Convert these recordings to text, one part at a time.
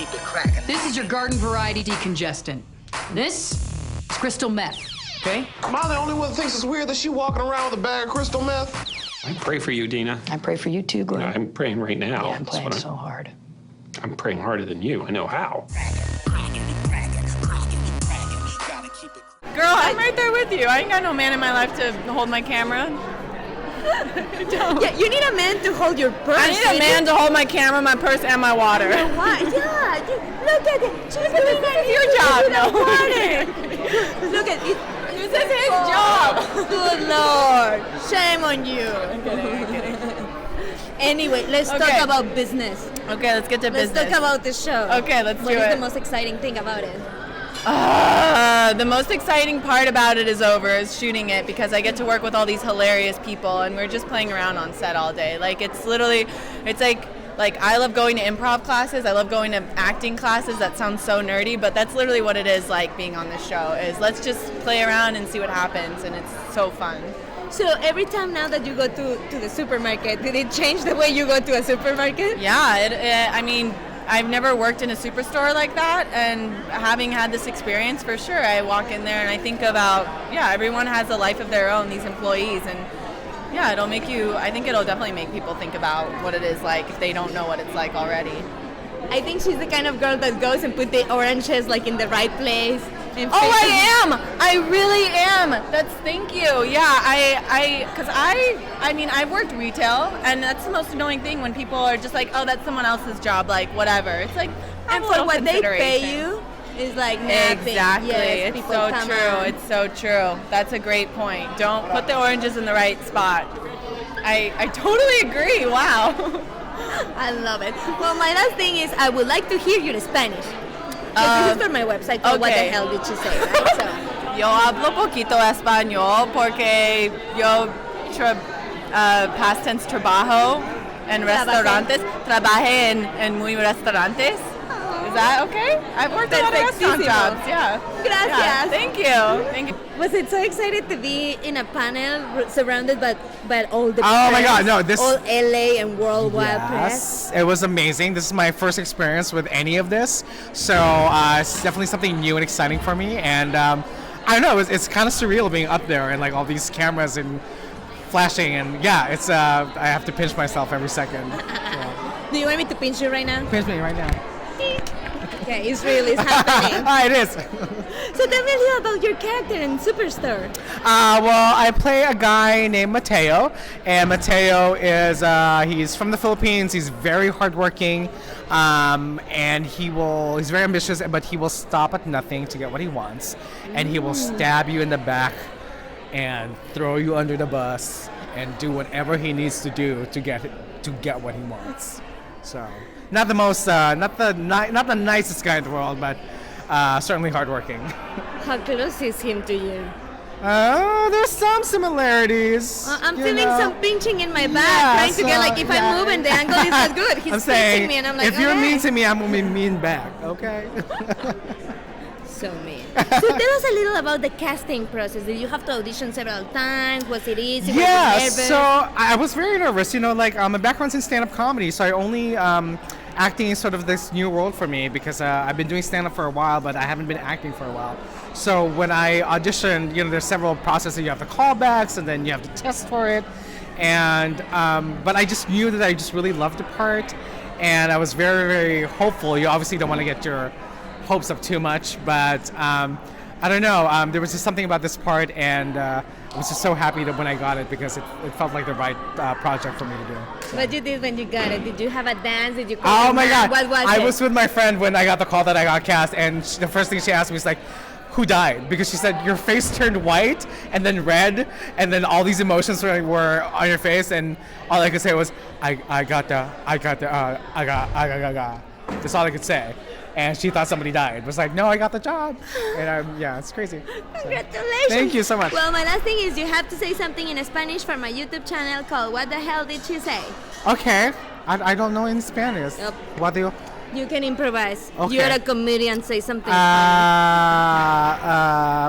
keep it cracking. This is your garden variety decongestant. This is crystal meth, okay? Am I the only one that thinks it's weird that she walking around with a bag of crystal meth? I pray for you, Dina. I pray for you too, Glenn. No, I'm praying right now. Yeah, I'm praying so hard. I'm praying harder than you. I know how. Girl, I'm right there with you. I ain't got no man in my life to hold my camera. Yeah, you need a man to hold your purse. I need a man to hold my camera, my purse, and my water. Why? Yeah, look at it. She's doing it. Your job, no. Look at it. This is his job. Good Lord. Shame on you. I'm kidding. Anyway, let's talk about business. Okay, let's get to business. Let's talk about the show. Okay, let's do it. What is the most exciting thing about it? The most exciting part about it is shooting it, because I get to work with all these hilarious people, and we're just playing around on set all day. Like, it's like I love going to improv classes. I love going to acting classes. That sounds so nerdy, but that's literally what it is like being on this show. Is let's just play around and see what happens, and it's so fun. So every time now that you go to the supermarket, did it change the way you go to a supermarket? Yeah, I mean, I've never worked in a superstore like that, and having had this experience, for sure, I walk in there and I think about, everyone has a life of their own, these employees, and I think it'll definitely make people think about what it is like if they don't know what it's like already. I think she's the kind of girl that goes and put the oranges like in the right place. Oh, I am! I really am! Thank you. Yeah, I mean, I've worked retail, and that's the most annoying thing when people are just like, oh, that's someone else's job, like, whatever. It's like, and for what they pay you is like nothing. Exactly. Yes, it's so true. It's so true. That's a great point. Don't put the oranges in the right spot. I totally agree. Wow. I love it. Well, my last thing is I would like to hear your Spanish. This is for my website, called What the Hell Did She Say, right? So. Yo hablo poquito español porque yo past tense trabajo en restaurantes. Trabajé en muy restaurantes. Is that okay? I've worked at a lot of restaurant jobs. Yeah. Gracias. Yeah, thank you. Was it so excited to be in a panel surrounded by all the Oh press, my God, no, this... all LA and worldwide press? It was amazing. This is my first experience with any of this. So it's definitely something new and exciting for me. And I don't know, it's kind of surreal being up there and like all these cameras and flashing. And it's I have to pinch myself every second. So. Do you want me to pinch you right now? Pinch me right now. Okay, it's happening. It is. So tell me a little about your character in Superstore. Well, I play a guy named Mateo, and Mateo is he's from the Philippines. He's very hardworking, and he's very ambitious, but he will stop at nothing to get what he wants, and he will stab you in the back and throw you under the bus and do whatever he needs to do to get what he wants. So. Not the most, not the nicest guy in the world, but certainly hardworking. How close is him to you? There's some similarities. I'm feeling some pinching in my back, trying to get like if I move and the angle is not good. He's pinching me, and I'm like, if you're mean to me, I'm gonna be mean back. Okay. So mean. So tell us a little about the casting process. Did you have to audition several times? Was it easy? Yeah, was it nervous? so I was very nervous. You know, like my background's in stand-up comedy, so I only acting is sort of this new world for me because I've been doing stand-up for a while, but I haven't been acting for a while. So when I auditioned, there's several processes. You have the callbacks, and then you have to test for it. And but I just knew that I just really loved the part, and I was very, very hopeful. You obviously don't want to get your hopes up too much, but I don't know. There was just something about this part, and I was just so happy that when I got it because it felt like the right project for me to do. So. What you did when you got it? Did you have a dance? Did you? Oh my God! What was I it? was with my friend when I got the call that I got cast, and the first thing she asked me was like, "Who died?" Because she said your face turned white and then red, and then all these emotions were on your face, and all I could say was, "I got. That's all I could say. And she thought somebody died. It was like, no, I got the job. And it's crazy. So. Congratulations. Thank you so much. Well, my last thing is you have to say something in Spanish for my YouTube channel called What the Hell Did She Say? Okay. I don't know in Spanish. Yep. What do you... You can improvise. Okay. You're a comedian, say something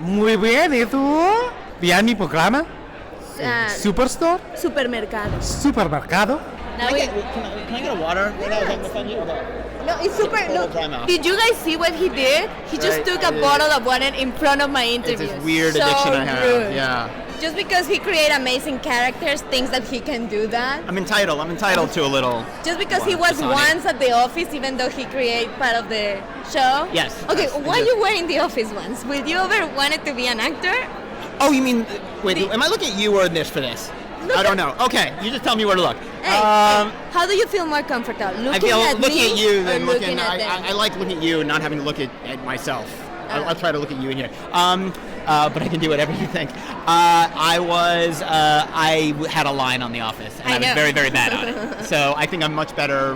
muy bien, ¿y tú? ¿Bien mi programa? Superstore? Supermercado. Supermercado? Now Can I get a water? Okay. No, it's super. Total Look, timeout. did you guys see what he did? He just Right, took I a did. bottle of water in front of my It's interview. this weird So addiction I have. rude. Yeah. Just because he created amazing characters, thinks that he can do that. I'm entitled to a little. Just because he was Persona. once at the office, even though he created part of the show. Yes, Okay, yes, I why did. you were in the office once? Would you ever wanted to be an actor? Oh, you mean? Wait, am I looking at you or Nish for this? Look I don't at- know. Okay, you just tell me where to look. Hey, how do you feel more comfortable? Looking I feel at looking me at you or than looking at them? I like looking at you and not having to look at myself. I'll try to look at you in here. But I can do whatever you think. I had a line on The Office, and I I was know. very, very bad at it. So I think I'm much better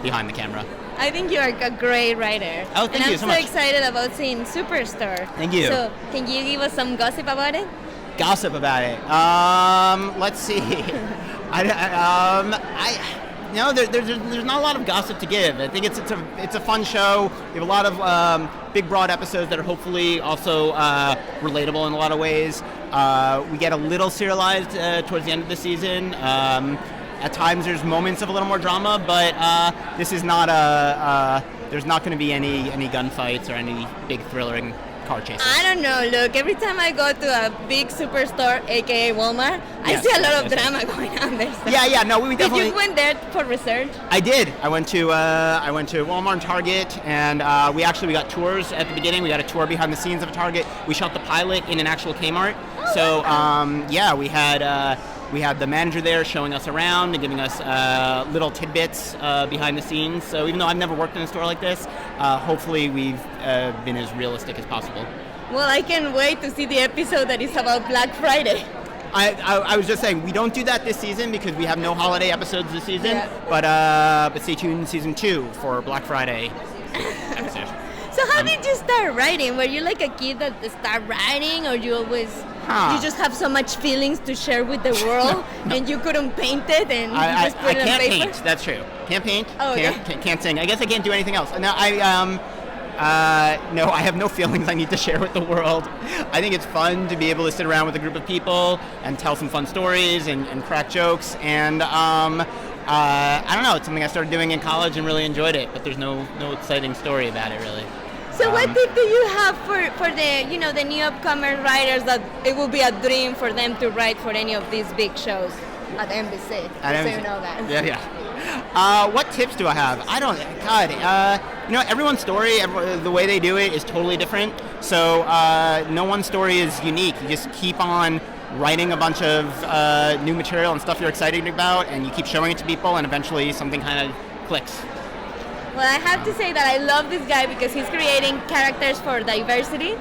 behind the camera. I think you're a great writer. Oh, thank and you so I'm much. so excited about seeing Superstore. Thank you. So, can you give us some gossip about it? Gossip about it. Let's see. There's not a lot of gossip to give. I think it's a fun show. We have a lot of big, broad episodes that are hopefully also relatable in a lot of ways. We get a little serialized towards the end of the season. At times, there's moments of a little more drama, but this is not there's not going to be any gunfights or any big thrilling car chases. I don't know. Look, every time I go to a big superstore, aka Walmart, I Yes, see a lot of yes, drama going on there. So. Yeah. No, we Did definitely. you went there for research? I did. I went to Walmart and Target, and we got tours at the beginning. We got a tour behind the scenes of a Target. We shot the pilot in an actual Kmart. Oh, So wow. we had the manager there showing us around and giving us little tidbits behind the scenes. So even though I've never worked in a store like this, hopefully we've been as realistic as possible. Well, I can't wait to see the episode that is about Black Friday. I was just saying we don't do that this season because we have no holiday episodes this season. Yeah. But stay tuned season 2 for Black Friday episode. So how did you start writing? Were you like a kid that started writing, or you always you just have so much feelings to share with the world and you couldn't paint it and you I just put it on can't paper? paint. That's true. Can't paint. Oh, okay. Can't sing. I guess I can't do anything else. No, I have no feelings I need to share with the world. I think it's fun to be able to sit around with a group of people and tell some fun stories and crack jokes. And I don't know. It's something I started doing in college and really enjoyed it. But there's no exciting story about it really. So what tip do you have for the the new upcoming writers that it will be a dream for them to write for any of these big shows at NBC? So you know that. Yeah. What tips do I have? I don't. God. Everyone's story, the way they do it is totally different. So no one story is unique. You just keep on writing a bunch of new material and stuff you're excited about, and you keep showing it to people, and eventually something kind of clicks. Well, I have to say that I love this guy because he's creating characters for diversity.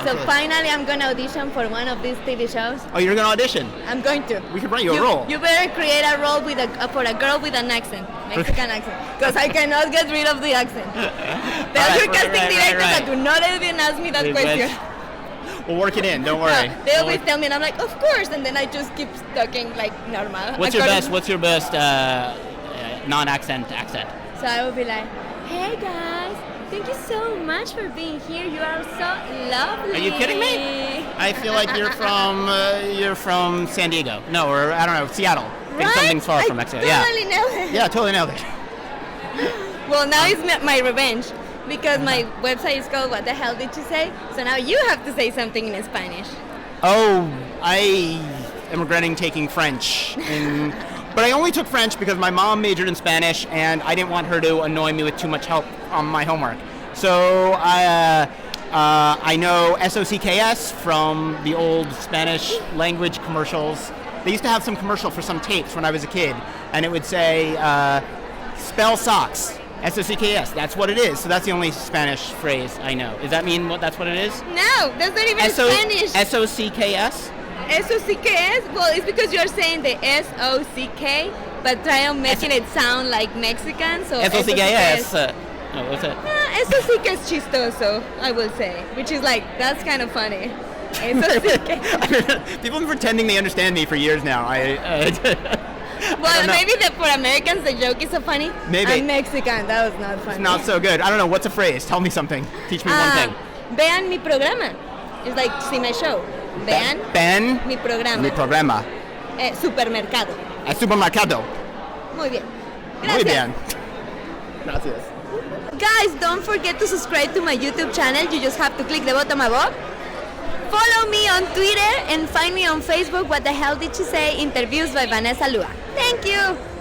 So Okay. finally, I'm going to audition for one of these TV shows. Oh, you're gonna audition? I'm going to. We could write you a role. You better create a role for a girl with an accent, Mexican accent, because I cannot get rid of the accent. The other casting directors that do not even ask me that question. We'll work it in. Don't worry. They always tell me, and I'm like, of course, and then I just keep talking like normal. What's your best non-accent accent? So I will be like, hey guys, thank you so much for being here. You are so lovely. Are you kidding me? I feel like you're from San Diego. No, or I don't know, Seattle. I think something's far from Mexico. Totally nailed it. Yeah, totally nailed it. Well, now it's my revenge because my website is called What the Hell Did You Say? So now you have to say something in Spanish. Oh, I am regretting taking French. But I only took French because my mom majored in Spanish and I didn't want her to annoy me with too much help on my homework. So I know SOCKS from the old Spanish language commercials. They used to have some commercial for some tapes when I was a kid, and it would say, spell socks. SOCKS, that's what it is. So that's the only Spanish phrase I know. Does that mean that's what it is? No, that's not even Spanish. SOCKS? SOCKS? Well, it's because you're saying the SOCK, but try on making it sound like Mexican. So SOCKS. What's that? SOCK is chistoso, I will say, which is like, that's kind of funny. SOCK. People have been pretending they understand me for years now. Well, maybe for Americans the joke is so funny. Maybe. I'm Mexican, that was not funny. It's not so good. I don't know. What's a phrase? Tell me something. Teach me one thing. Vean mi programa. It's like, see my show. Vean mi programa. Mi programa. Supermercado. El supermercado. Muy bien. Muy Gracias. bien. Gracias. Guys, don't forget to subscribe to my YouTube channel. You just have to click the button above. Follow me on Twitter and find me on Facebook. What the hell did she say? Interviews by Vanessa Lua. Thank you.